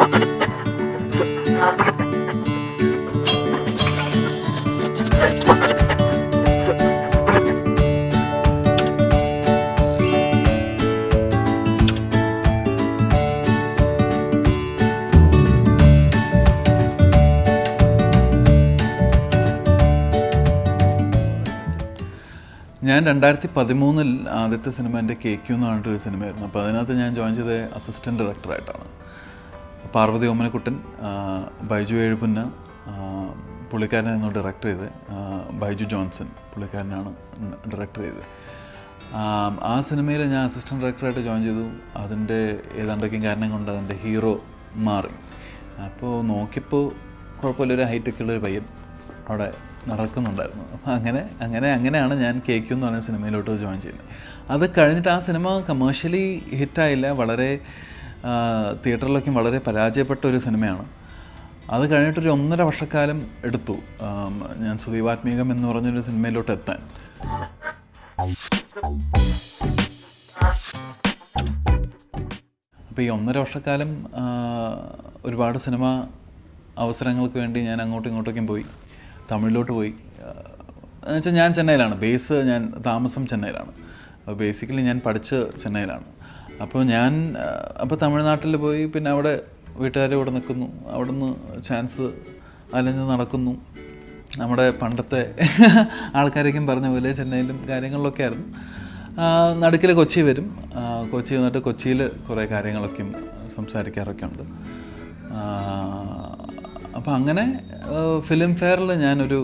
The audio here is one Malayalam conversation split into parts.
ഞാൻ 2013 ആദ്യത്തെ സിനിമ എൻ്റെ KQ എന്ന് പറഞ്ഞിട്ടൊരു സിനിമയായിരുന്നു. അപ്പോൾ അതിനകത്ത് ഞാൻ ജോയിൻ ചെയ്ത അസിസ്റ്റൻറ്റ് ഡയറക്ടറായിട്ടാണ്. പാർവതി ഓമനക്കുട്ടൻ, ബൈജു എഴുപുന്ന, പുള്ളിക്കാരനായിരുന്നു ഡയറക്ടർ ചെയ്തത്. ബൈജു ജോൺസൺ പുള്ളിക്കാരനാണ് ഡയറക്ടർ ചെയ്തത്. ആ സിനിമയിൽ ഞാൻ അസിസ്റ്റൻറ്റ് ഡയറക്ടറായിട്ട് ജോയിൻ ചെയ്തു. അതിൻ്റെ ഏതാണ്ടൊക്കെയും കാരണം കൊണ്ട് അതിൻ്റെ ഹീറോ മാറി. അപ്പോൾ നോക്കിയപ്പോൾ കുഴപ്പമില്ലൊരു ഹൈറ്റൊക്കെ ഉള്ളൊരു പയ്യൻ അവിടെ നടക്കുന്നുണ്ടായിരുന്നു. അപ്പോൾ അങ്ങനെയാണ് ഞാൻ KQ എന്ന് പറഞ്ഞ സിനിമയിലോട്ട് ജോയിൻ ചെയ്യുന്നത്. അത് കഴിഞ്ഞിട്ട് ആ സിനിമ കമേഴ്ഷ്യലി ഹിറ്റായില്ല, വളരെ തിയേറ്ററിലൊക്കെ വളരെ പരാജയപ്പെട്ട ഒരു സിനിമയാണ്. അത് കഴിഞ്ഞിട്ടൊരു 1.5 വർഷക്കാലം എടുത്തു ഞാൻ സുദീപാത്മീകം എന്ന് പറഞ്ഞൊരു സിനിമയിലോട്ട് എത്താൻ. അപ്പോൾ ഈ 1.5 വർഷക്കാലം ഒരുപാട് സിനിമ അവസരങ്ങൾക്ക് വേണ്ടി ഞാൻ അങ്ങോട്ടും ഇങ്ങോട്ടേക്കും പോയി. തമിഴിലോട്ട് പോയി. എന്നുവെച്ചാൽ ഞാൻ ചെന്നൈയിലാണ് ബേസ്, ഞാൻ താമസം ചെന്നൈയിലാണ്. അപ്പോൾ ബേസിക്കലി ഞാൻ പഠിച്ച് ചെന്നൈയിലാണ്. അപ്പോൾ തമിഴ്നാട്ടിൽ പോയി, പിന്നെ അവിടെ വീട്ടുകാരെ കൂടെ നിൽക്കുന്നു. അവിടെ നിന്ന് ചാൻസ് അലഞ്ഞ് നടക്കുന്നു. നമ്മുടെ പണ്ടത്തെ ആൾക്കാരേക്കും പറഞ്ഞ പോലെ ചെന്നൈയിലും കാര്യങ്ങളിലൊക്കെ ആയിരുന്നു. നടുക്കിൽ കൊച്ചി വരും. കൊച്ചി വന്നിട്ട് കൊച്ചിയിൽ കുറേ കാര്യങ്ങളൊക്കെയും സംസാരിക്കാറൊക്കെ ഉണ്ട്. അപ്പോൾ അങ്ങനെ ഫിലിം ഫെയറിൽ ഞാനൊരു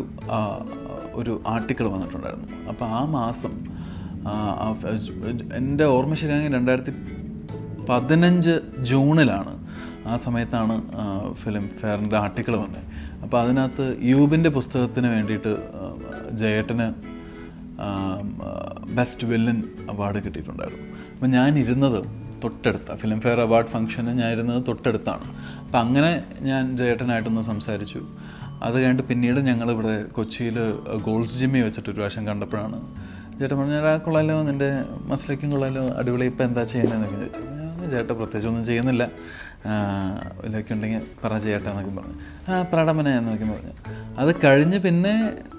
ആർട്ടിക്കിൾ വന്നിട്ടുണ്ടായിരുന്നു. അപ്പോൾ ആ മാസം എൻ്റെ ഓർമ്മ ശരിയാണെങ്കിൽ 2015 ജൂണിലാണ്. ആ സമയത്താണ് ഫിലിം ഫെയറിൻ്റെ ആർട്ടിക്കിൾ വന്നത്. അപ്പോൾ അതിനകത്ത് യൂബിൻ്റെ പുസ്തകത്തിന് വേണ്ടിയിട്ട് ജയേട്ടന് ബെസ്റ്റ് വില്ലൻ അവാർഡ് കിട്ടിയിട്ടുണ്ടായിരുന്നു. അപ്പോൾ ഞാനിരുന്നത് തൊട്ടടുത്ത ഫിലിം ഫെയർ അവാർഡ് ഫംഗ്ഷന് ഞാൻ ഇരുന്നത് തൊട്ടടുത്താണ്. അപ്പം അങ്ങനെ ഞാൻ ജയേട്ടനായിട്ടൊന്ന് സംസാരിച്ചു. അത് കഴിഞ്ഞിട്ട് പിന്നീട് ഞങ്ങളിവിടെ കൊച്ചിയിൽ ഗോൾസ് ജിമ്മി വെച്ചിട്ട് ഒരു പ്രാവശ്യം കണ്ടപ്പോഴാണ് ചേട്ടൻ പറഞ്ഞാൽ കൊള്ളാലോ, നിൻ്റെ മസിലേക്കും കൊള്ളാലോ, അടിപൊളി, ഇപ്പം എന്താ ചെയ്യുന്നതെന്നൊക്കെ ചോദിച്ചു. ചേട്ടൻ പ്രത്യേകിച്ചൊന്നും ചെയ്യുന്നില്ല, ഇതിലൊക്കെ ഉണ്ടെങ്കിൽ പറ ചേട്ടാ എന്നൊക്കെ പറഞ്ഞു. പ്രകടമന എന്നൊക്കെ പറഞ്ഞു. അത് കഴിഞ്ഞ് പിന്നെ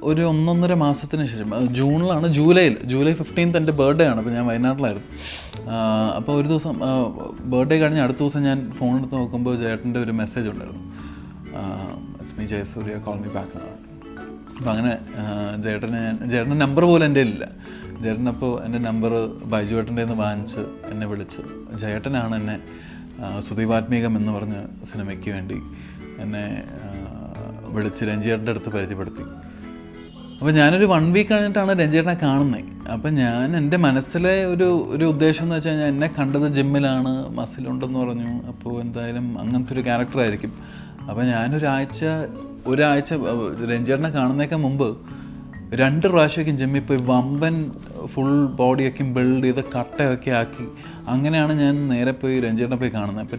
ഒരു 1.5 മാസത്തിന് ശേഷം ജൂണിലാണ്, ജൂലൈ 15 എൻ്റെ ബർത്ത്ഡേ ആണ്. അപ്പോൾ ഞാൻ വയനാട്ടിലായിരുന്നു. അപ്പോൾ ഒരു ദിവസം ബർത്ത്ഡേ കഴിഞ്ഞ് അടുത്ത ദിവസം ഞാൻ ഫോൺ എടുത്ത് നോക്കുമ്പോൾ ചേട്ടൻ്റെ ഒരു മെസ്സേജ് ഉണ്ടായിരുന്നു. It's me Jayasurya, call me back എന്നാണ്. അപ്പോൾ അങ്ങനെ ചേട്ടൻ്റെ നമ്പർ പോലും എൻ്റെ ഇല്ല. ചേട്ടനപ്പോൾ എൻ്റെ നമ്പർ ബൈജു ഏട്ടൻ്റെ നിന്ന് വാങ്ങിച്ച് എന്നെ വിളിച്ച്, ജയേട്ടനാണ് എന്നെ സുദീപാത്മീകം എന്ന് പറഞ്ഞ സിനിമയ്ക്ക് വേണ്ടി എന്നെ വിളിച്ച് രഞ്ജിയേട്ടൻ്റെ അടുത്ത് പരിചയപ്പെടുത്തി. അപ്പോൾ ഞാനൊരു 1 വീക്ക് കഴിഞ്ഞിട്ടാണ് രഞ്ജിയേട്ടനെ കാണുന്നത്. അപ്പം ഞാൻ എൻ്റെ മനസ്സിലെ ഒരു ഉദ്ദേശം എന്ന് വെച്ച് കഴിഞ്ഞാൽ, എന്നെ കണ്ടത് ജിമ്മിലാണ്, മസിലുണ്ടെന്ന് പറഞ്ഞു. അപ്പോൾ എന്തായാലും അങ്ങനത്തെ ഒരു ക്യാരക്ടറായിരിക്കും. അപ്പോൾ ഞാനൊരാഴ്ച രഞ്ജിയേട്ടനെ കാണുന്നേക്കാൾ മുമ്പ് 2 പ്രാവശ്യമൊക്കെ ജിമ്മിൽ പോയി വമ്പൻ ഫുൾ ബോഡിയൊക്കെ ബിൽഡ് ചെയ്ത് കട്ടയൊക്കെ ആക്കി, അങ്ങനെയാണ് ഞാൻ നേരെ പോയി രഞ്ജിയേട്ടനെ പോയി കാണുന്നത്. അപ്പോൾ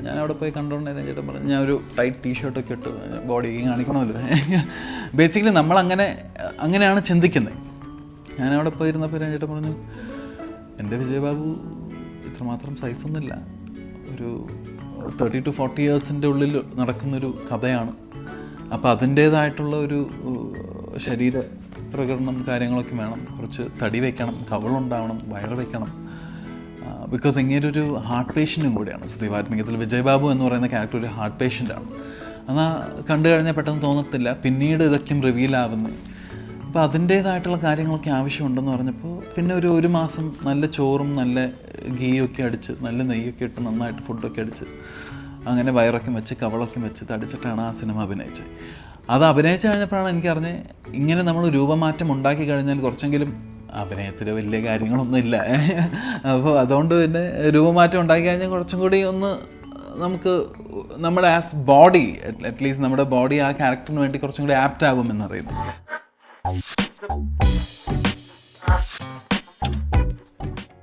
ഞാൻ അവിടെ പോയി കണ്ടുകൊണ്ട് രഞ്ജിയേട്ടൻ പറഞ്ഞു, ഞാൻ ഒരു ടൈറ്റ് ടീഷർട്ടൊക്കെ ഇട്ട് ബോഡി കാണിക്കണമല്ലോ. ബേസിക്കലി അങ്ങനെയാണ് ചിന്തിക്കുന്നത്. ഞാനവിടെ പോയിരുന്നപ്പോൾ രഞ്ജിയേട്ടൻ പറഞ്ഞു, എൻ്റെ വിജയബാബു ഇത്രമാത്രം സൈസൊന്നുമില്ല, ഒരു 30 to 40 ഇയേഴ്സിൻ്റെ ഉള്ളിൽ നടക്കുന്നൊരു കഥയാണ്. അപ്പോൾ അതിൻ്റേതായിട്ടുള്ള ഒരു ശരീര പ്രകടനം കാര്യങ്ങളൊക്കെ വേണം, കുറച്ച് തടി വയ്ക്കണം, കവളുണ്ടാവണം, വയറ് വയ്ക്കണം. ബിക്കോസ് ഇങ്ങനൊരു ഹാർട്ട് പേഷ്യൻറ്റും കൂടിയാണ് സുദീപാത്മീകത്തിൽ. വിജയബാബു എന്ന് പറയുന്ന ക്യാരക്ടർ ഒരു ഹാർട്ട് പേഷ്യൻ്റാണ്. എന്നാൽ കണ്ടു കഴിഞ്ഞാൽ പെട്ടെന്ന് തോന്നത്തില്ല, പിന്നീട് ഇതൊക്കെയും റിവീലാവുന്നത്. അപ്പോൾ അതിൻ്റേതായിട്ടുള്ള കാര്യങ്ങളൊക്കെ ആവശ്യമുണ്ടെന്ന് പറഞ്ഞപ്പോൾ പിന്നെ ഒരു മാസം നല്ല ചോറും നല്ല ഗീയൊക്കെ അടിച്ച് നല്ല നെയ്യൊക്കെ ഇട്ട് നന്നായിട്ട് ഫുഡൊക്കെ അടിച്ച് അങ്ങനെ വയറൊക്കെ വെച്ച് കവളൊക്കെ വെച്ച് തടിച്ചിട്ടാണ് ആ സിനിമ അഭിനയിച്ചത്. അത് അഭിനയിച്ച് കഴിഞ്ഞപ്പോഴാണ് എനിക്കറിഞ്ഞത്, ഇങ്ങനെ നമ്മൾ രൂപമാറ്റം ഉണ്ടാക്കി കഴിഞ്ഞാൽ കുറച്ചെങ്കിലും അഭിനയത്തിൽ വലിയ കാര്യങ്ങളൊന്നും ഇല്ല. അപ്പോൾ അതുകൊണ്ട് തന്നെ രൂപമാറ്റം ഉണ്ടാക്കി കഴിഞ്ഞാൽ കുറച്ചും കൂടി ഒന്ന് നമുക്ക് നമ്മുടെ ആസ് ബോഡി, അറ്റ്ലീസ്റ്റ് നമ്മുടെ ബോഡി ആ ക്യാരക്ടറിന് വേണ്ടി കുറച്ചും കൂടി ആപ്റ്റ് ആകുമെന്നറിയുന്നു.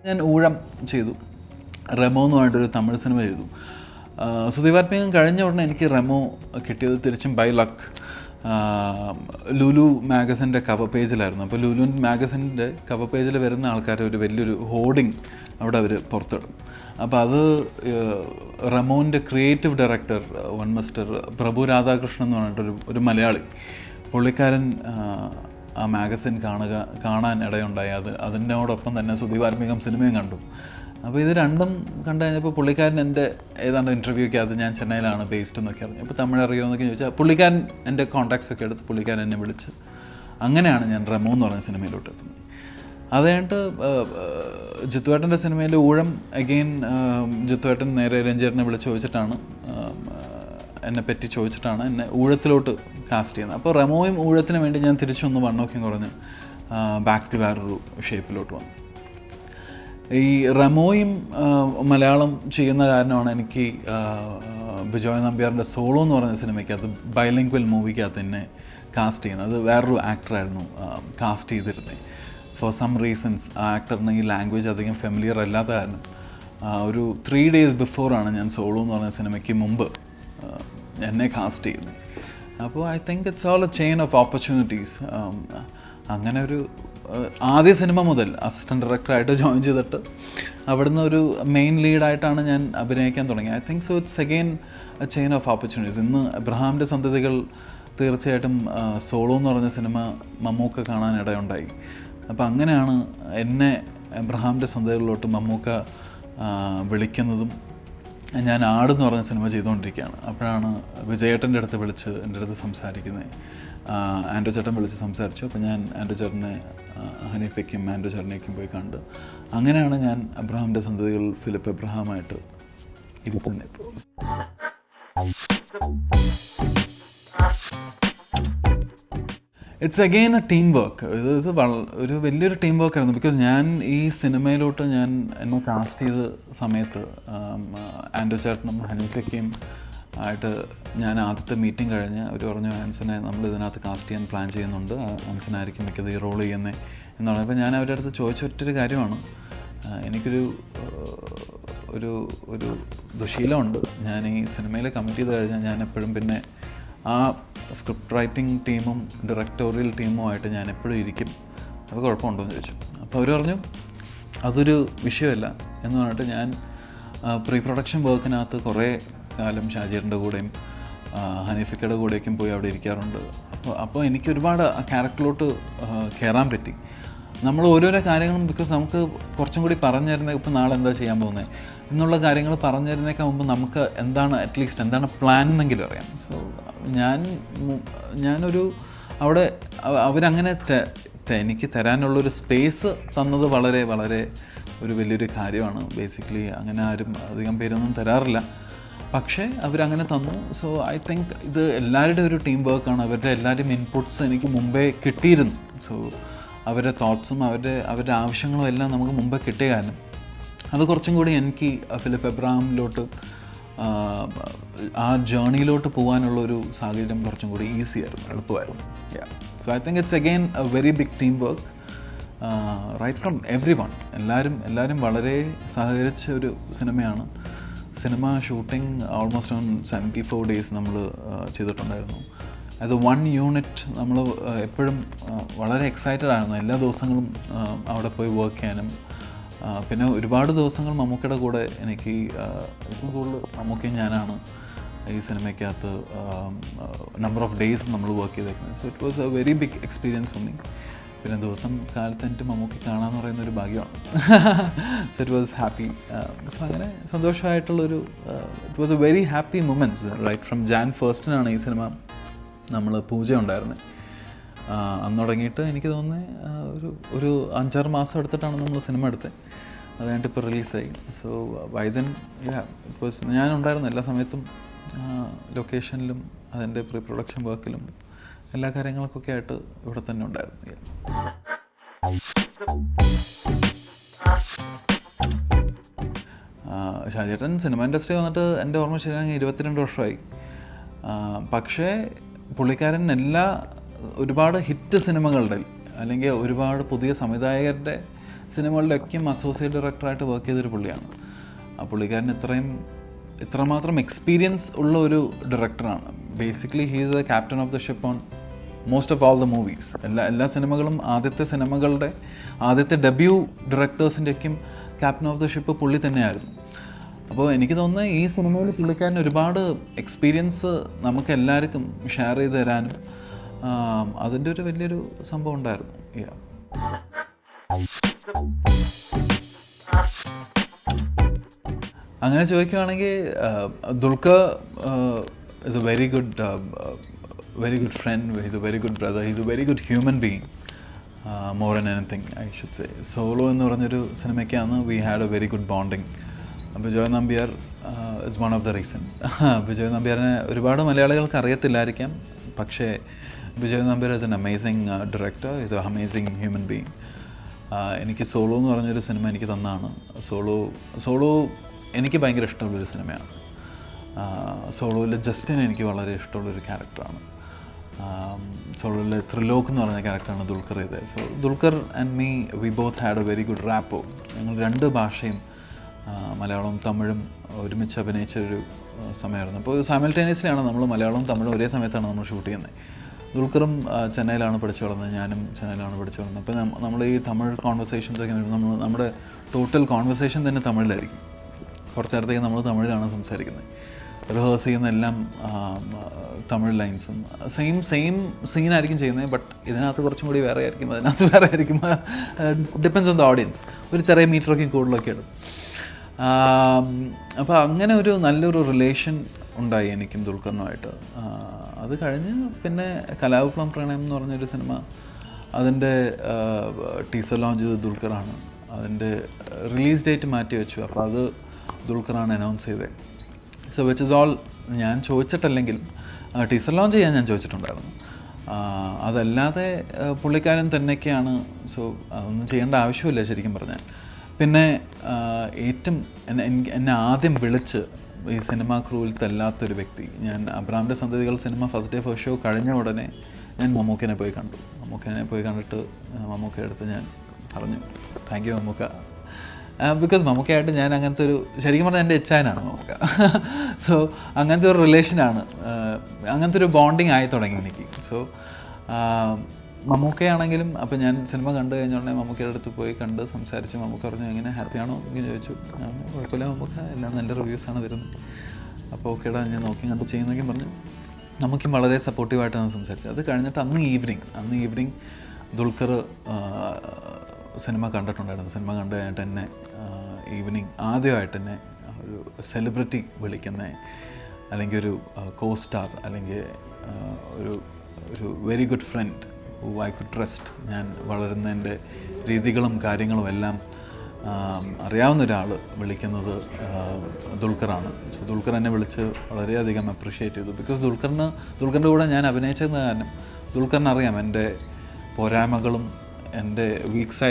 ഞാൻ ഊഴം ചെയ്തു, റെമോ എന്ന് പറഞ്ഞിട്ടൊരു തമിഴ് സിനിമ ചെയ്തു. സുദീപാത്മീകം കഴിഞ്ഞ ഉടനെ എനിക്ക് റെമോ കിട്ടിയത് തിരിച്ചും ബൈ ലക്ക്. ലുലു മാഗസിൻ്റെ കവർ പേജിലായിരുന്നു. അപ്പോൾ ലുലു മാഗസിൻ്റെ കവർ പേജിൽ വരുന്ന ആൾക്കാർ ഒരു വലിയൊരു ഹോർഡിങ് അവിടെ അവർ പുറത്തിടും. അപ്പോൾ അത് റമോൻ്റെ ക്രിയേറ്റീവ് ഡയറക്ടർ വൺ മിസ്റ്റർ പ്രഭു രാധാകൃഷ്ണൻ എന്ന് പറഞ്ഞിട്ടൊരു ഒരു മലയാളി പുള്ളിക്കാരൻ ആ മാഗസിൻ കാണാൻ ഇടയുണ്ടായി. അതിനോടൊപ്പം തന്നെ സുദീപാത്മികം സിനിമയും കണ്ടു. അപ്പോൾ ഇത് രണ്ടും കണ്ടു കഴിഞ്ഞപ്പോൾ പുള്ളിക്കാരൻ എൻ്റെ ഏതാണ്ട് ഇൻ്റർവ്യൂക്ക് അത് ഞാൻ ചെന്നൈയിലാണ് ബേസ്ഡ് എന്നൊക്കെ അറിഞ്ഞു. അപ്പോൾ തമിഴ് അറിയുമോ എന്നൊക്കെ ചോദിച്ചാൽ പുള്ളിക്കാരൻ എൻ്റെ കോൺടാക്ട്സ് ഒക്കെ എടുത്ത് പുള്ളിക്കാരൻ എന്നെ വിളിച്ച് അങ്ങനെയാണ് ഞാൻ റമോ എന്ന് പറഞ്ഞ സിനിമയിലോട്ട് എത്തുന്നത്. അത് കഴിഞ്ഞിട്ട് ജിത്തുവേട്ടൻ്റെ സിനിമയിൽ ഊഴം അഗെയിൻ ജിത്തുവേട്ടൻ നേരെ രഞ്ജേട്ടനെ വിളിച്ച് ചോദിച്ചിട്ടാണ് എന്നെ പറ്റി ചോദിച്ചിട്ടാണ് എന്നെ ഊഴത്തിലോട്ട് കാസ്റ്റ് ചെയ്യുന്നത്. അപ്പോൾ റമോയും ഊഴത്തിന് വേണ്ടി ഞാൻ തിരിച്ചൊന്ന് വണ്ണമൊക്കെ കുറഞ്ഞ് ബാക്ക് ടു വേറൊരു ഷേപ്പിലോട്ട് വന്നു. ഈ റമോയും മലയാളം ചെയ്യുന്ന കാരണമാണ് എനിക്ക് ബിജോയ് നമ്പ്യാറിൻ്റെ സോളോ എന്ന് പറഞ്ഞ സിനിമയ്ക്ക് അത് ബൈലിംഗ്വൽ മൂവിക്കകത്ത് എന്നെ കാസ്റ്റ് ചെയ്യുന്നത്. അത് വേറൊരു ആക്ടറായിരുന്നു കാസ്റ്റ് ചെയ്തിരുന്നത്. ഫോർ സം റീസൺസ് ആ ആക്ടറിന് ഈ ലാംഗ്വേജ് അധികം ഫെമിലിയർ അല്ലാത്ത കാരണം ഒരു 3 days ബിഫോറാണ് ഞാൻ സോളോ എന്ന് പറഞ്ഞ സിനിമയ്ക്ക് മുമ്പ് എന്നെ കാസ്റ്റ് ചെയ്യുന്നത്. അപ്പോൾ I think it's all A chain of opportunities. അങ്ങനെ ഒരു ആദ്യ സിനിമ മുതൽ അസിസ്റ്റൻറ്റ് ഡയറക്ടറായിട്ട് ജോയിൻ ചെയ്തിട്ട് അവിടുന്ന് ഒരു മെയിൻ ലീഡായിട്ടാണ് ഞാൻ അഭിനയിക്കാൻ തുടങ്ങി. I think so it's again A chain of opportunities. ഇന്ന് എബ്രഹാമിൻ്റെ സന്തതികൾ തീർച്ചയായിട്ടും സോളോ എന്ന് പറഞ്ഞ സിനിമ മമ്മൂക്ക കാണാൻ ഇടയുണ്ടായി. അപ്പോൾ അങ്ങനെയാണ് എന്നെ എബ്രഹാമിൻ്റെ സന്തതികളിലോട്ട് മമ്മൂക്ക വിളിക്കുന്നതും. ഞാൻ ആടെന്ന് പറഞ്ഞ സിനിമ ചെയ്തുകൊണ്ടിരിക്കുകയാണ്. അപ്പോഴാണ് വിജയേട്ടൻ്റെ അടുത്ത് വിളിച്ച് എൻ്റെ അടുത്ത് സംസാരിക്കുന്നത്. ആൻഡ്രോ ചേട്ടൻ വിളിച്ച് സംസാരിച്ചു. അപ്പോൾ ഞാൻ ആൻഡ്രോ ചേട്ടനെ ഹനീഫയ്ക്കും ആൻഡ്രോ ചേട്ടനേക്കും പോയി കണ്ട് അങ്ങനെയാണ് ഞാൻ എബ്രഹാമിൻ്റെ സന്തതികൾ ഫിലിപ്പ് എബ്രഹാമായിട്ട് ഇരിക്കുന്നത്. ഇപ്പോൾ it's again A team work. ഇത് ഒരു വലിയൊരു ടീം വർക്കായിരുന്നു. ബിക്കോസ് ഞാൻ ഈ സിനിമയിലോട്ട് എന്നെ കാസ്റ്റ് ചെയ്ത സമയത്ത് ആൻഡ്രോ ചേട്ടനും ഹനീഫയ്ക്കും ആയിട്ട് ഞാൻ ആദ്യത്തെ മീറ്റിംഗ് കഴിഞ്ഞ് അവർ പറഞ്ഞു ആൻസനെ നമ്മൾ ഇതിനകത്ത് കാസ്റ്റ് ചെയ്യാൻ പ്ലാൻ ചെയ്യുന്നുണ്ട്, ആൻസനായിരിക്കും മിക്കത് ഈ റോൾ ചെയ്യുന്നത് എന്ന് പറഞ്ഞു. അപ്പോൾ ഞാൻ അവരുടെ അടുത്ത് ചോദിച്ചൊറ്റൊരു കാര്യമാണ്, എനിക്കൊരു ഒരു ഒരു ദുശീലമുണ്ട്. ഞാൻ ഈ സിനിമയിൽ കമ്മിറ്റ് ചെയ്ത് കഴിഞ്ഞാൽ ഞാൻ എപ്പോഴും പിന്നെ ആ സ്ക്രിപ്റ്റ് റൈറ്റിംഗ് ടീമും ഡയറക്ടോറിയൽ ടീമുമായിട്ട് ഞാൻ എപ്പോഴും ഇരിക്കും, അത് കുഴപ്പമുണ്ടോ എന്ന് ചോദിച്ചു. അപ്പോൾ അവർ പറഞ്ഞു അതൊരു വിഷയമല്ല എന്ന് പറഞ്ഞിട്ട് ഞാൻ പ്രീ പ്രൊഡക്ഷൻ വർക്കിനകത്ത് കുറേ കാലം ഷാജീറിൻ്റെ കൂടെയും ഹനീഫയ്ക്കയുടെ കൂടെയൊക്കെ പോയി അവിടെ ഇരിക്കാറുണ്ട്. അപ്പോൾ എനിക്ക് ഒരുപാട് ആ ക്യാരക്ടറിലോട്ട് കയറാൻ പറ്റി. നമ്മൾ ഓരോരോ കാര്യങ്ങളും ബിക്കോസ് നമുക്ക് കുറച്ചും കൂടി പറഞ്ഞു തരുന്നത് ഇപ്പോൾ നാളെ എന്താ ചെയ്യാൻ പോകുന്നത് എന്നുള്ള കാര്യങ്ങൾ പറഞ്ഞു തരുന്നേക്കാൾ മുമ്പ് നമുക്ക് എന്താണ് അറ്റ്ലീസ്റ്റ് എന്താണ് പ്ലാൻ എന്നെങ്കിലും അറിയാം. സോ ഞാനൊരു അവിടെ അവരങ്ങനെ എനിക്ക് തരാനുള്ളൊരു സ്പേസ് തന്നത് വളരെ വളരെ ഒരു വലിയൊരു കാര്യമാണ്. ബേസിക്കലി അങ്ങനെ ആരും അധികം പേരൊന്നും തരാറില്ല, പക്ഷേ അവരങ്ങനെ തന്നു. സോ ഐ തിങ്ക് ഇത് എല്ലാവരുടെ ഒരു ടീം വർക്കാണ്. അവരുടെ എല്ലാവരുടെയും ഇൻപുട്സ് എനിക്ക് മുമ്പേ കിട്ടിയിരുന്നു. സോ അവരുടെ തോട്ട്സും അവരുടെ ആവശ്യങ്ങളും എല്ലാം നമുക്ക് മുമ്പേ കിട്ടിയ കാരണം അത് കുറച്ചും കൂടി എനിക്ക് ഫിലിപ്പ് എബ്രഹാമിലോട്ട് ആ ജേർണിയിലോട്ട് പോകാനുള്ളൊരു സാഹചര്യം കുറച്ചും കൂടി ഈസി ആയിരുന്നു, എളുപ്പമായിരുന്നു. So I think it's again a very big team work right from everyone. എല്ലാവരും വളരെ സഹകരിച്ച ഒരു സിനിമയാണ്. സിനിമ ഷൂട്ടിംഗ് ഓൾമോസ്റ്റ് ഓൺ 74 days നമ്മൾ ചെയ്തിട്ടുണ്ടായിരുന്നു. ആസ് എ വൺ യൂണിറ്റ് നമ്മൾ എപ്പോഴും വളരെ എക്സൈറ്റഡ് ആയിരുന്നു എല്ലാ ദിവസങ്ങളും അവിടെ പോയി വർക്ക് ചെയ്യാനും. പിന്നെ ഒരുപാട് ദിവസങ്ങൾ മമ്മൂക്കയുടെ കൂടെ എനിക്ക് ഏറ്റവും കൂടുതൽ മമ്മൂക്കയും ഞാനാണ് ഈ സിനിമയ്ക്കകത്ത് നമ്പർ ഓഫ് ഡേയ്സ് നമ്മൾ വർക്ക് ചെയ്തേക്കുന്നത്. So it was a very big experience for me. പിന്നെ ദിവസം കാലത്ത് എനിക്ക് മമ്മൂക്കി കാണാമെന്ന് പറയുന്ന ഒരു ഭാഗ്യമാണ്. So it was happy. So അങ്ങനെ സന്തോഷമായിട്ടുള്ളൊരു it was a very happy moments. Right from Jan 1 ഈ സിനിമ നമ്മൾ പൂജ ഉണ്ടായിരുന്നത്. അന്ന് തുടങ്ങിയിട്ട് എനിക്ക് തോന്നുന്നത് ഒരു 5-6 മാസം എടുത്തിട്ടാണ് നമ്മൾ സിനിമ എടുത്തത്. അത് കഴിഞ്ഞിട്ട് ഇപ്പോൾ റിലീസായി. സോ വൈദൻ ഇറ്റ് വാസ് ഞാനുണ്ടായിരുന്നു എല്ലാ സമയത്തും ലൊക്കേഷനിലും അതിൻ്റെ പ്രീ പ്രൊഡക്ഷൻ വർക്കിലും എല്ലാ കാര്യങ്ങൾക്കൊക്കെ ആയിട്ട് ഇവിടെ തന്നെ ഉണ്ടായിരുന്നു. ഷാജേട്ടൻ സിനിമ ഇൻഡസ്ട്രി വന്നിട്ട് എൻ്റെ ഓർമ്മ ശരിയാണെങ്കിൽ 22 വർഷമായി. പക്ഷേ പുള്ളിക്കാരൻ ഒരുപാട് ഹിറ്റ് സിനിമകളുടെ അല്ലെങ്കിൽ ഒരുപാട് പുതിയ സംവിധായകരുടെ സിനിമകളിലൊക്കെയും അസോസിയേറ്റ് ഡയറക്ടറായിട്ട് വർക്ക് ചെയ്തൊരു പുള്ളിയാണ്. ആ പുള്ളിക്കാരൻ ഇത്രമാത്രം എക്സ്പീരിയൻസ് ഉള്ള ഒരു ഡയറക്ടറാണ്. Basically he is a captain of the ship on most of all the movies. എല്ലാ സിനിമകളും ആദ്യത്തെ സിനിമകളുടെ ആദ്യത്തെ ഡെബ്യൂ ഡയറക്ടേഴ്സിൻ്റെയൊക്കെയും ക്യാപ്റ്റൻ ഓഫ് ദ ഷിപ്പ് പുള്ളി തന്നെയായിരുന്നു. അപ്പോൾ എനിക്ക് തോന്നുന്നത് ഈ സിനിമയിൽ പുള്ളിക്കാരൻ ഒരുപാട് എക്സ്പീരിയൻസ് നമുക്ക് എല്ലാവർക്കും ഷെയർ ചെയ്ത് തരാനും അതിൻ്റെ ഒരു വലിയൊരു സംഭവം ഉണ്ടായിരുന്നു. അങ്ങനെ ചോദിക്കുകയാണെങ്കിൽ Dulquer is A very good friend, he's a very good brother, he's a very good human being, more than anything I should say. Solo എന്ന് പറഞ്ഞൊരു സിനിമയ്ക്കാണ് we had a very good bonding. Bejoy Nambiar is one of the reason. Bejoy നമ്പ്യാറിനെ ഒരുപാട് മലയാളികൾക്ക് അറിയത്തില്ലായിരിക്കാം, പക്ഷേ Bejoy Nambiar is an amazing director, is a amazing human being. എനിക്ക് സോളോ എന്ന് പറഞ്ഞൊരു സിനിമ എനിക്ക് തന്നതാണ്. സോളോ എനിക്ക് ഭയങ്കര ഇഷ്ടമുള്ളൊരു സിനിമയാണ്. സോളോയിൽ ജസ്റ്റിൻ എനിക്ക് വളരെ ഇഷ്ടമുള്ളൊരു ക്യാരക്ടറാണ്. സോളോയിലെ ത്രിലോക് എന്ന് പറഞ്ഞ ക്യാരക്ടറാണ് ദുൽഖർ ചെയ്തത്. So Dulquer and me we both had a very good rapport. ഞങ്ങൾ രണ്ട് ഭാഷയും മലയാളവും തമിഴും ഒരുമിച്ച് അഭിനയിച്ചൊരു സമയമായിരുന്നു. അപ്പോൾ സൈമൾട്ടേനിയസ്ലിയാണ് നമ്മൾ മലയാളവും തമിഴും ഒരേ സമയത്താണ് നമ്മൾ ഷൂട്ട് ചെയ്യുന്നത്. ദുൽഖറും ചെന്നൈയിലാണ് പഠിച്ചു വളർന്നത്, ഞാനും ചെന്നൈയിലാണ് പഠിച്ചു വളർന്നത്. അപ്പോൾ നമ്മൾ ഈ തമിഴ് കോൺവെർസേഷൻസൊക്കെ വരുമ്പോൾ നമ്മുടെ ടോട്ടൽ കോൺവെർസേഷൻ തന്നെ തമിഴിലായിരിക്കും. കുറച്ച് നേരത്തേക്ക് നമ്മൾ തമിഴിലാണ് സംസാരിക്കുന്നത്. റിഹേഴ്സ് ചെയ്യുന്ന എല്ലാം തമിഴ് ലൈൻസും സെയിം സീനായിരിക്കും ചെയ്യുന്നത്. ബട്ട് ഇതിനകത്ത് കുറച്ചും കൂടി വേറെ ആയിരിക്കും, അതിനകത്ത് വേറെ ആയിരിക്കും. Depends on the audience. ഒരു ചെറിയ മീറ്ററൊക്കെ കൂടുതലൊക്കെ ഇടും. അപ്പോൾ അങ്ങനെ ഒരു നല്ലൊരു റിലേഷൻ ഉണ്ടായി എനിക്കും ദുൽഖറിനുമായിട്ട്. അത് കഴിഞ്ഞ് പിന്നെ കലാവിപ്ലവം പ്രണയം എന്ന് പറഞ്ഞൊരു സിനിമ, അതിൻ്റെ ടീസർ ലോഞ്ച് ചെയ്തത് ദുൽഖറാണ്. അതിൻ്റെ റിലീസ് ഡേറ്റ് മാറ്റി വെച്ചു. അപ്പോൾ അത് ദുൽഖറാണ് അനൗൺസ് ചെയ്തത്. സോ വിച്ച് ഇസ് ഓൾ ഞാൻ ചോദിച്ചിട്ടല്ലെങ്കിലും ടീസർ ലോഞ്ച് ചെയ്യാൻ ഞാൻ ചോദിച്ചിട്ടുണ്ടായിരുന്നു. അതല്ലാതെ പുള്ളിക്കാരൻ തന്നെയൊക്കെയാണ്. സോ അതൊന്നും ചെയ്യേണ്ട ആവശ്യമില്ല ശരിക്കും പറഞ്ഞാൽ. പിന്നെ ഏറ്റവും എന്നെ ആദ്യം വിളിച്ച് ഈ സിനിമാ ക്രൂവിലത്തെ അല്ലാത്തൊരു വ്യക്തി, ഞാൻ അബ്രാമിൻ്റെ സന്തതികൾ cinema first day first show കഴിഞ്ഞ ഉടനെ ഞാൻ മമ്മൂക്കനെ പോയി കണ്ടു. മമ്മൂക്കനെ പോയി കണ്ടിട്ട് മമ്മൂക്കയുടെ അടുത്ത് ഞാൻ പറഞ്ഞു താങ്ക് യു മമ്മൂക്ക. ബിക്കോസ് മമ്മൂക്കയായിട്ട് ഞാൻ അങ്ങനത്തെ ഒരു, ശരിക്കും പറഞ്ഞാൽ എൻ്റെ എച്ചായനാണ് മമ്മൂക്ക. സോ അങ്ങനത്തെ ഒരു റിലേഷനാണ്, അങ്ങനത്തെ ഒരു ബോണ്ടിങ് ആയി തുടങ്ങി എനിക്ക്. സോ മമ്മൂക്കയാണെങ്കിലും അപ്പോൾ ഞാൻ സിനിമ കണ്ടു കഴിഞ്ഞുടനെ മമ്മൂക്കയുടെ അടുത്ത് പോയി കണ്ട് സംസാരിച്ചു. മമ്മൂക്ക പറഞ്ഞു എങ്ങനെ ഹാപ്പിയാണോ എന്ന് ചോദിച്ചു. ഞാൻ കുഴപ്പമില്ല മമ്മൂക്ക, എല്ലാം നല്ല റിവ്യൂസാണ് വരുന്നത്. അപ്പോൾ ഓക്കേടാ ഞാൻ നോക്കി കണ്ട് ചെയ്യുന്നൊക്കെ പറഞ്ഞു. നമുക്കും വളരെ സപ്പോർട്ടീവായിട്ടാണ് സംസാരിച്ചത്. അത് കഴിഞ്ഞിട്ട് അന്ന് ഈവനിങ് ദുൽഖർ സിനിമ കണ്ടിട്ടുണ്ടായിരുന്നു. സിനിമ കണ്ടു കഴിഞ്ഞിട്ട് എന്നെ ഈവനിങ് ആദ്യമായിട്ട് എന്നെ ഒരു സെലിബ്രിറ്റി വിളിക്കുന്ന, അല്ലെങ്കിൽ ഒരു കോ സ്റ്റാർ, അല്ലെങ്കിൽ ഒരു very good friend who I could trust, ഞാൻ വളരുന്നതിൻ്റെ രീതികളും കാര്യങ്ങളും എല്ലാം അറിയാവുന്ന ഒരാൾ വിളിക്കുന്നത് ദുൽഖറാണ്. സോ ദുൽഖർ എന്നെ വിളിച്ച് വളരെയധികം അപ്രിഷ്യേറ്റ് ചെയ്തു. ബിക്കോസ് ദുൽഖറിൻ്റെ കൂടെ ഞാൻ അഭിനയിച്ചതെന്ന് കാരണം ദുൽഖറിന് അറിയാം എൻ്റെ പോരായ്മകളും എൻ്റെ വീക്സ്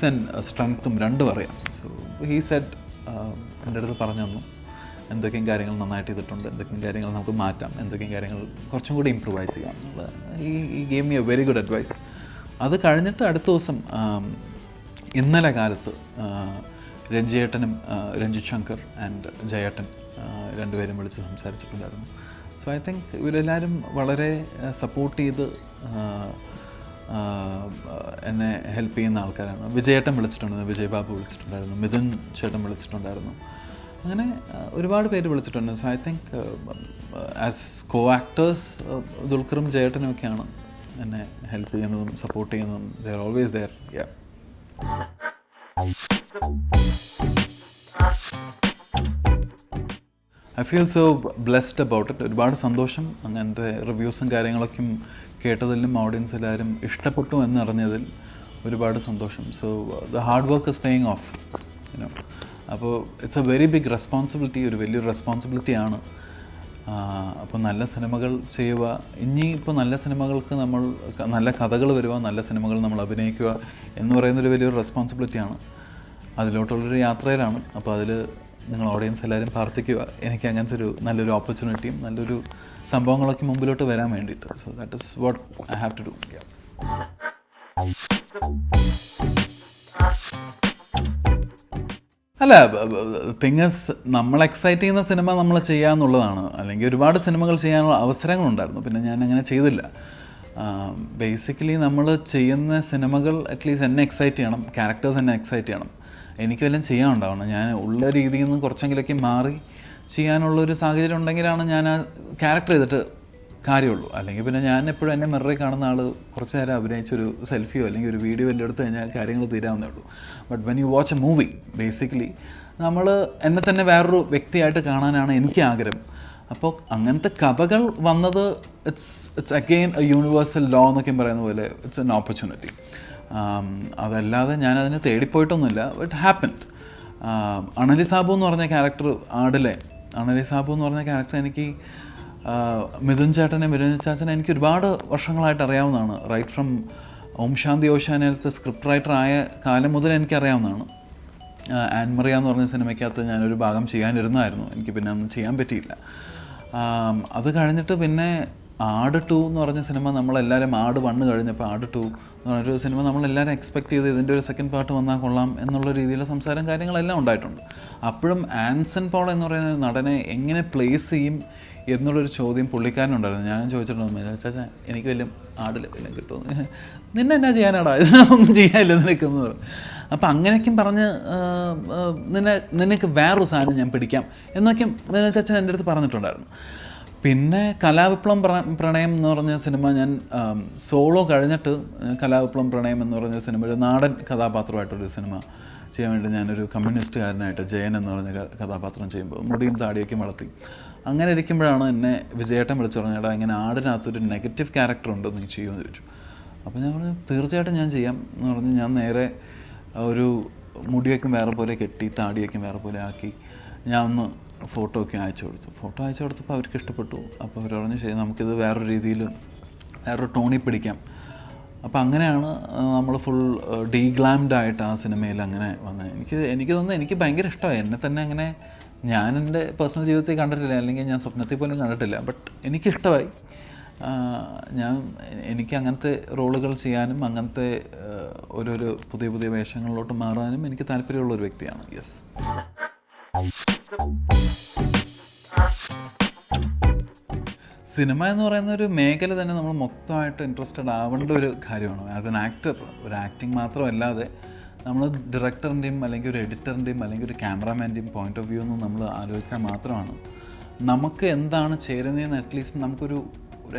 ആൻഡ് സ്ട്രെങ്ത്തും രണ്ടും അറിയാം. സോ ഹീ സെഡ്, എൻ്റെ അടുത്ത് പറഞ്ഞു തന്നു എന്തൊക്കെയും കാര്യങ്ങൾ നന്നായിട്ട് ചെയ്തിട്ടുണ്ട്, എന്തൊക്കെയും കാര്യങ്ങൾ നമുക്ക് മാറ്റാം, എന്തൊക്കെയും കാര്യങ്ങൾ കുറച്ചും കൂടി ഇമ്പ്രൂവ് ചെയ്യാം എന്നുള്ളത്. He gave me a very good advice. അത് കഴിഞ്ഞിട്ട് അടുത്ത ദിവസം ഇന്നലെ കാലത്ത് രഞ്ജിയേട്ടനും രഞ്ജിത് ശങ്കർ ആൻഡ് ജയേട്ടൻ രണ്ടുപേരും വിളിച്ച് സംസാരിച്ചിട്ടുണ്ടായിരുന്നു. സോ ഐ തിങ്ക് ഇവരെല്ലാവരും വളരെ സപ്പോർട്ട് ചെയ്ത് എന്നെ ഹെൽപ്പ് ചെയ്യുന്ന ആൾക്കാരാണ്. വിജയേട്ടൻ വിളിച്ചിട്ടുണ്ടായിരുന്നു, വിജയ് ബാബു വിളിച്ചിട്ടുണ്ടായിരുന്നു, മിഥുൻ ചേട്ടൻ വിളിച്ചിട്ടുണ്ടായിരുന്നു. അങ്ങനെ ഒരുപാട് പേര് വിളിച്ചിട്ടുണ്ട്. So I think as co actors ദുൽഖറും ജയേട്ടനും ഒക്കെയാണ് എന്നെ ഹെൽപ്പ് ചെയ്യുന്നതും സപ്പോർട്ട് ചെയ്യുന്നതും. They are always there. Yeah, I feel so blessed about it. ഒരുപാട് സന്തോഷം അങ്ങനത്തെ റിവ്യൂസും കാര്യങ്ങളൊക്കെ കേട്ടതിലും ഓഡിയൻസ് എല്ലാവരും ഇഷ്ടപ്പെട്ടു എന്നറിഞ്ഞതിൽ ഒരുപാട് സന്തോഷം. So the hard work is paying off, you know. അപ്പോൾ it's a very big responsibility, ഒരു വലിയൊരു റെസ്പോൺസിബിലിറ്റിയാണ്. അപ്പോൾ നല്ല സിനിമകൾ ചെയ്യുക, ഇനിയിപ്പോൾ നല്ല സിനിമകൾക്ക് നമ്മൾ നല്ല കഥകൾ വരിക, നല്ല സിനിമകൾ നമ്മൾ അഭിനയിക്കുക എന്ന് പറയുന്നൊരു വലിയൊരു റെസ്പോൺസിബിലിറ്റിയാണ്. അതിലോട്ടുള്ളൊരു യാത്രയിലാണ്. അപ്പോൾ അതിൽ നിങ്ങൾ ഓഡിയൻസ് എല്ലാവരും പ്രാർത്ഥിക്കുക എനിക്ക് അങ്ങനത്തെ ഒരു നല്ലൊരു ഓപ്പർച്യൂണിറ്റിയും നല്ലൊരു സംഭവങ്ങളൊക്കെ മുമ്പിലോട്ട് വരാൻ വേണ്ടിയിട്ട്. So that is what I have to do. അല്ല, തിങ്സ് നമ്മൾ എക്സൈറ്റ് ചെയ്യുന്ന സിനിമ നമ്മൾ ചെയ്യാന്നുള്ളതാണ്. അല്ലെങ്കിൽ ഒരുപാട് സിനിമകൾ ചെയ്യാനുള്ള അവസരങ്ങളുണ്ടായിരുന്നു, പിന്നെ ഞാൻ അങ്ങനെ ചെയ്തില്ല. ബേസിക്കലി നമ്മൾ ചെയ്യുന്ന സിനിമകൾ അറ്റ്ലീസ്റ്റ് എന്നെ എക്സൈറ്റ് ചെയ്യണം, ക്യാരക്ടേഴ്സ് എന്നെ എക്സൈറ്റ് ചെയ്യണം, എനിക്ക് വല്ലതും ചെയ്യാനുണ്ടാവണം. ഞാൻ ഉള്ള രീതിയിൽ നിന്ന് കുറച്ചെങ്കിലൊക്കെ മാറി ചെയ്യാനുള്ളൊരു സാഹചര്യം ഉണ്ടെങ്കിലാണ് ഞാൻ ആ ക്യാരക്ടർ ചെയ്തിട്ട് കാര്യമുള്ളൂ. അല്ലെങ്കിൽ പിന്നെ ഞാൻ എപ്പോഴും എന്നെ മിററിൽ കാണുന്ന ആൾ കുറച്ച് നേരം അഭിനയിച്ചൊരു സെൽഫിയോ അല്ലെങ്കിൽ ഒരു വീഡിയോ എല്ലാം എടുത്ത് കഴിഞ്ഞാൽ കാര്യങ്ങൾ തീരാവുന്നേ ഉള്ളൂ. But when you watch A movie, basically നമ്മൾ എന്നെ തന്നെ വേറൊരു വ്യക്തിയായിട്ട് കാണാനാണ് എനിക്ക് ആഗ്രഹം. അപ്പോൾ അങ്ങനത്തെ കഥകൾ വന്നത് it's again A universal law എന്നൊക്കെ പറയുന്ന പോലെ ഇറ്റ്സ് എൻ ഓപ്പർച്യൂണിറ്റി. അതല്ലാതെ ഞാനതിന് തേടിപ്പോയിട്ടൊന്നുമില്ല. It happened. അണലി സാബു എന്ന് പറഞ്ഞ ക്യാരക്ടർ, ആടിലെ അണലി സാബു എന്ന് പറഞ്ഞ ക്യാരക്ടർ എനിക്ക് മിഥുൻ ചാച്ചനെ എനിക്ക് ഒരുപാട് വർഷങ്ങളായിട്ട് അറിയാവുന്നതാണ്. റൈറ്റ് ഫ്രം ഓം ശാന്തി ഓശാനത്തെ സ്ക്രിപ്റ്റ് റൈറ്റർ ആയ കാലം മുതൽ എനിക്കറിയാവുന്നതാണ്. ആൻമറിയ എന്ന് പറഞ്ഞ സിനിമയ്ക്കകത്ത് ഞാനൊരു ഭാഗം ചെയ്യാനിരുന്നായിരുന്നു, എനിക്ക് പിന്നെ ഒന്നും ചെയ്യാൻ പറ്റിയില്ല. അത് കഴിഞ്ഞിട്ട് പിന്നെ ആട് 2 എന്ന് പറഞ്ഞ സിനിമ നമ്മളെല്ലാവരും, ആട് 1 കഴിഞ്ഞപ്പോൾ ആട് 2 എന്ന് പറഞ്ഞൊരു സിനിമ നമ്മളെല്ലാവരും എക്സ്പെക്ട് ചെയ്ത് ഇതിൻ്റെ ഒരു സെക്കൻഡ് പാർട്ട് വന്നാൽ കൊള്ളാം എന്നുള്ള രീതിയിലുള്ള സംസാരം കാര്യങ്ങളെല്ലാം ഉണ്ടായിട്ടുണ്ട്. അപ്പോഴും ആൻസൺ പോൾ എന്ന് പറയുന്ന നടനെ എങ്ങനെ പ്ലേസ് ചെയ്യും എന്നുള്ളൊരു ചോദ്യം പുള്ളിക്കാരനുണ്ടായിരുന്നു. ഞാനും ചോദിച്ചിട്ടുണ്ട്, ചാച്ചാ എനിക്ക് വലിയ ആടിൽ വല്ലതും കിട്ടുമെന്ന്. നിന്നെ എന്നാ ചെയ്യാനാടാ, ഒന്നും ചെയ്യാനില്ല നിനക്കെന്ന് പറഞ്ഞു. അപ്പം അങ്ങനെയൊക്കെയും പറഞ്ഞ് നിനക്ക് വേറൊരു സാധനം ഞാൻ പിടിക്കാം എന്നൊക്കെയും ചാച്ചൻ എൻ്റെ അടുത്ത് പറഞ്ഞിട്ടുണ്ടായിരുന്നു. പിന്നെ കലാവിപ്ലവം പ്രണയം എന്ന് പറഞ്ഞ സിനിമ ഞാൻ സോളോ കഴിഞ്ഞിട്ട് കലാവിപ്ലവം പ്രണയം എന്ന് പറഞ്ഞ സിനിമ ഒരു നാടൻ കഥാപാത്രമായിട്ടൊരു സിനിമ ചെയ്യാൻ വേണ്ടി ഞാനൊരു കമ്മ്യൂണിസ്റ്റുകാരനായിട്ട് ജയൻ എന്ന് പറഞ്ഞ കഥാപാത്രം ചെയ്യുമ്പോൾ മുടിയും താടിയൊക്കെ വളർത്തി അങ്ങനെ ഇരിക്കുമ്പോഴാണ് എന്നെ വിജയേട്ടൻ വിളിച്ചു പറഞ്ഞേടാ ഇങ്ങനെ ആടിനകത്തൊരു നെഗറ്റീവ് ക്യാരക്ടർ ഉണ്ട്, നീ ചെയ്യുമെന്ന് ചോദിച്ചു. അപ്പോൾ ഞാൻ പറഞ്ഞു തീർച്ചയായിട്ടും ഞാൻ ചെയ്യാം എന്ന് പറഞ്ഞ് ഞാൻ നേരെ ഒരു മുടിയൊക്കെ വേറെ പോലെ കെട്ടി താടിയൊക്കെ വേറെ പോലെ ആക്കി ഞാൻ ഒന്ന് ഫോട്ടോ ഒക്കെ അയച്ചു കൊടുത്തപ്പോൾ അവർക്ക് ഇഷ്ടപ്പെട്ടു. അപ്പോൾ അവർ പറഞ്ഞു ശരി നമുക്കിത് വേറൊരു രീതിയിൽ വേറൊരു ടോണിൽ പിടിക്കാം. അപ്പോൾ അങ്ങനെയാണ് നമ്മൾ ഫുൾ ഡീഗ്ലാംഡ് ആയിട്ട് ആ സിനിമയിൽ അങ്ങനെ വന്നത്. എനിക്ക് തോന്നുന്നു എനിക്ക് ഭയങ്കര ഇഷ്ടമായി. എന്നെ തന്നെ അങ്ങനെ ഞാൻ എൻ്റെ പേഴ്സണൽ ജീവിതത്തിൽ കണ്ടിട്ടില്ല, അല്ലെങ്കിൽ ഞാൻ സ്വപ്നത്തിൽ പോലും കണ്ടിട്ടില്ല. ബട്ട് എനിക്കിഷ്ടമായി. എനിക്ക് അങ്ങനത്തെ റോളുകൾ ചെയ്യാനും അങ്ങനത്തെ ഓരോരോ പുതിയ വേഷങ്ങളിലോട്ട് മാറാനും എനിക്ക് താല്പര്യമുള്ളൊരു വ്യക്തിയാണ്. യെസ്. സിനിമ എന്ന് പറയുന്ന ഒരു മേഖല തന്നെ നമ്മൾ മൊത്തമായിട്ട് ഇൻട്രസ്റ്റഡ് ആവേണ്ട ഒരു കാര്യമാണ്. ആസ് എൻ ആക്ടർ, ഒരു ആക്ടിങ് മാത്രമല്ലാതെ നമ്മൾ ഡയറക്ടറിൻ്റെയും അല്ലെങ്കിൽ ഒരു എഡിറ്ററിൻ്റെയും അല്ലെങ്കിൽ ഒരു ക്യാമറാമാൻ്റെയും പോയിൻ്റ് ഓഫ് വ്യൂ ഒന്നും നമ്മൾ ആലോചിക്കാൻ മാത്രമാണ് നമുക്ക് എന്താണ് ചേരുന്നതെന്ന് നമുക്കൊരു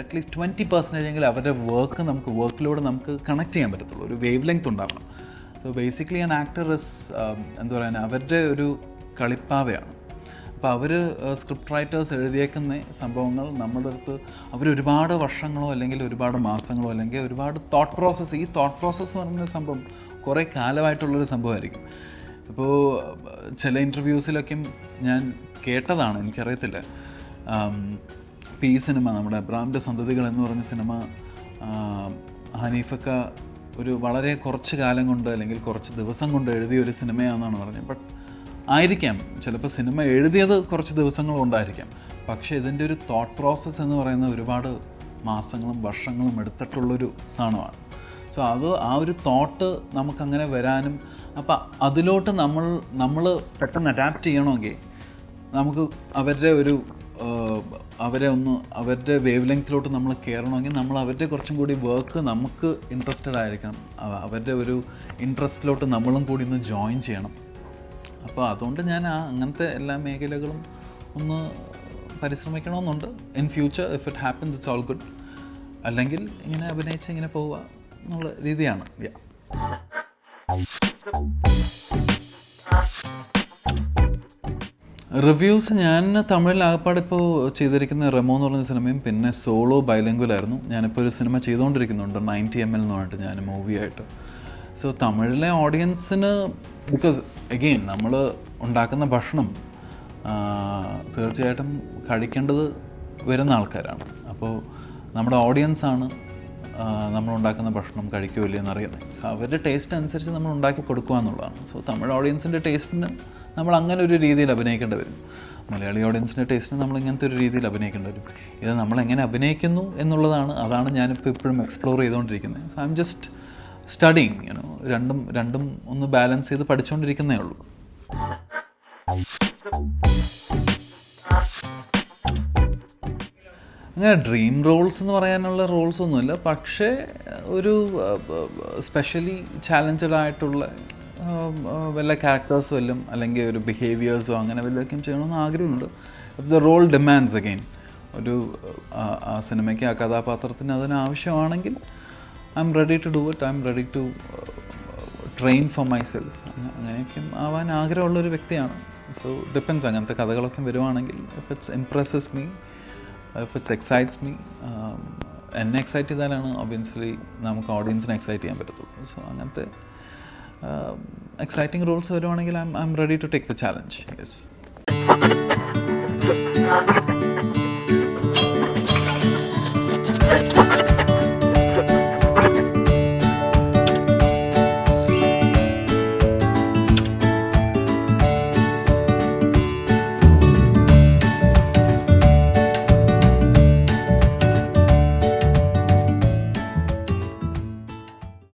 അറ്റ്ലീസ്റ്റ് 20% എങ്കിലും അവരുടെ വർക്കിലൂടെ നമുക്ക് കണക്ട് ചെയ്യാൻ പറ്റത്തുള്ളൂ. ഒരു വേവ് ലെങ്ത് ഉണ്ടാവണം. So basically an actor is എന്താ പറയുക, അവരുടെ ഒരു കളിപ്പാവയാണ്. അപ്പോൾ അവർ സ്ക്രിപ്റ്റ് റൈറ്റേഴ്സ് എഴുതിയേക്കുന്ന സംഭവങ്ങൾ നമ്മുടെ അടുത്ത് അവരൊരുപാട് വർഷങ്ങളോ അല്ലെങ്കിൽ ഒരുപാട് മാസങ്ങളോ അല്ലെങ്കിൽ ഒരുപാട് തോട്ട് പ്രോസസ്സ്, ഈ തോട്ട് പ്രോസസ്സ് എന്ന് പറയുന്ന സംഭവം കുറേ കാലമായിട്ടുള്ളൊരു സംഭവമായിരിക്കും. ഇപ്പോൾ ചില ഇൻ്റർവ്യൂസിലൊക്കെയും ഞാൻ കേട്ടതാണ്, എനിക്കറിയത്തില്ല. ഇപ്പോൾ ഈ സിനിമ നമ്മുടെ അബ്രാമിൻ്റെ സന്തതികൾ എന്ന് പറഞ്ഞ സിനിമ ഹനീഫക്ക ഒരു വളരെ കുറച്ച് കാലം കൊണ്ട് അല്ലെങ്കിൽ കുറച്ച് ദിവസം കൊണ്ട് എഴുതിയ ഒരു സിനിമയാണെന്നാണ് പറഞ്ഞത്. ബട്ട് ആയിരിക്കാം, ചിലപ്പോൾ സിനിമ എഴുതിയത് കുറച്ച് ദിവസങ്ങൾ കൊണ്ടായിരിക്കാം, പക്ഷേ ഇതിൻ്റെ ഒരു തോട്ട് പ്രോസസ്സ് എന്ന് പറയുന്നത് ഒരുപാട് മാസങ്ങളും വർഷങ്ങളും എടുത്തിട്ടുള്ളൊരു സാധനമാണ്. സോ ആ ഒരു തോട്ട് നമുക്കങ്ങനെ വരാനും അപ്പോൾ അതിലോട്ട് നമ്മൾ പെട്ടെന്ന് അഡാപ്റ്റ് ചെയ്യണമെങ്കിൽ നമുക്ക് അവരുടെ വേവ് ലെങ്ത്തിലോട്ട് നമ്മൾ കയറണമെങ്കിൽ നമ്മൾ അവരുടെ കുറച്ചും കൂടി വർക്ക് നമുക്ക് ഇൻട്രസ്റ്റഡ് ആയിരിക്കണം. അവരുടെ ഒരു ഇൻട്രസ്റ്റിലോട്ട് നമ്മളും കൂടി ഒന്ന് ജോയിൻ ചെയ്യണം. അപ്പോൾ അതുകൊണ്ട് ഞാൻ അങ്ങനത്തെ എല്ലാ മേഖലകളും ഒന്ന് പരിശ്രമിക്കണമെന്നുണ്ട്. In future if it happens it's all good. അല്ലെങ്കിൽ ഇങ്ങനെ അഭിനയിച്ച് ഇങ്ങനെ പോവുക എന്നുള്ള രീതിയാണ്. റിവ്യൂസ് ഞാൻ തമിഴിൽ ആകപ്പാട് ഇപ്പോൾ ചെയ്തിരിക്കുന്ന റെമോ എന്ന് പറഞ്ഞ സിനിമയും പിന്നെ സോളോ ബൈലിംഗ്വലായിരുന്നു. ഞാനിപ്പോൾ ഒരു സിനിമ ചെയ്തുകൊണ്ടിരിക്കുന്നുണ്ട് 90 ml എന്ന് പറഞ്ഞിട്ട്, ഞാൻ മൂവിയായിട്ട്. സോ തമിഴിലെ ഓഡിയൻസിന് ബിക്കോസ് അഗെയിൻ നമ്മൾ ഉണ്ടാക്കുന്ന ഭക്ഷണം തീർച്ചയായിട്ടും കഴിക്കേണ്ടത് വരുന്ന ആൾക്കാരാണ്. അപ്പോൾ നമ്മുടെ ഓഡിയൻസാണ് നമ്മളുണ്ടാക്കുന്ന ഭക്ഷണം കഴിക്കുമോ ഇല്ലയോ എന്നറിയുന്നത്. സോ അവരുടെ ടേസ്റ്റ് അനുസരിച്ച് നമ്മൾ ഉണ്ടാക്കി കൊടുക്കുക എന്നുള്ളതാണ്. സോ തമിഴ് ഓഡിയൻസിൻ്റെ ടേസ്റ്റിന് നമ്മൾ അങ്ങനെ ഒരു രീതിയിൽ അഭിനയിക്കേണ്ടി വരും. മലയാളി ഓഡിയൻസിൻ്റെ ടേസ്റ്റിന് നമ്മൾ ഇങ്ങനത്തെ ഒരു രീതിയിൽ അഭിനയിക്കേണ്ടി വരും. ഇത് നമ്മളെങ്ങനെ അഭിനയിക്കുന്നു അതാണ് ഞാനിപ്പോൾ ഇപ്പോഴും എക്സ്പ്ലോർ ചെയ്തുകൊണ്ടിരിക്കുന്നത്. So I am just studying രണ്ടും ഒന്ന് ബാലൻസ് ചെയ്ത് പഠിച്ചുകൊണ്ടിരിക്കുന്നേ ഉള്ളൂ. അങ്ങനെ ഡ്രീം റോൾസ് എന്ന് പറയാനുള്ള റോൾസ് ഒന്നുമില്ല, പക്ഷേ ഒരു സ്പെഷ്യലി ചാലഞ്ചഡ് ആയിട്ടുള്ള വല്ല ക്യാരക്ടേഴ്സ് വല്ലതും അല്ലെങ്കിൽ ഒരു ബിഹേവിയേഴ്സോ അങ്ങനെ വല്ലതൊക്കെ ചെയ്യണമെന്ന് ആഗ്രഹമുണ്ട്. If the role demands again, ഒരു ആ സിനിമയ്ക്ക് ആ കഥാപാത്രത്തിന് അതിനാവശ്യമാണെങ്കിൽ I'm ready to do it, I'm ready to train for myself. അങ്ങനെയൊക്കെ ആവാൻ ആഗ്രഹമുള്ളൊരു വ്യക്തിയാണ്. സോ ഡിപ്പെൻസ്, അങ്ങനത്തെ കഥകളൊക്കെ വരുവാണെങ്കിൽ if it's impresses me, if it's excites me, എന്നെ എക്സൈറ്റ് ചെയ്താലാണ് ഒബ്വിയസ്ലി നമുക്ക് ഓഡിയൻസിനെ എക്സൈറ്റ് ചെയ്യാൻ പറ്റത്തുള്ളൂ. സോ അങ്ങനത്തെ എക്സൈറ്റിംഗ് റോൾസ് വരുവാണെങ്കിൽ I'm ready to take the challenge. Yes.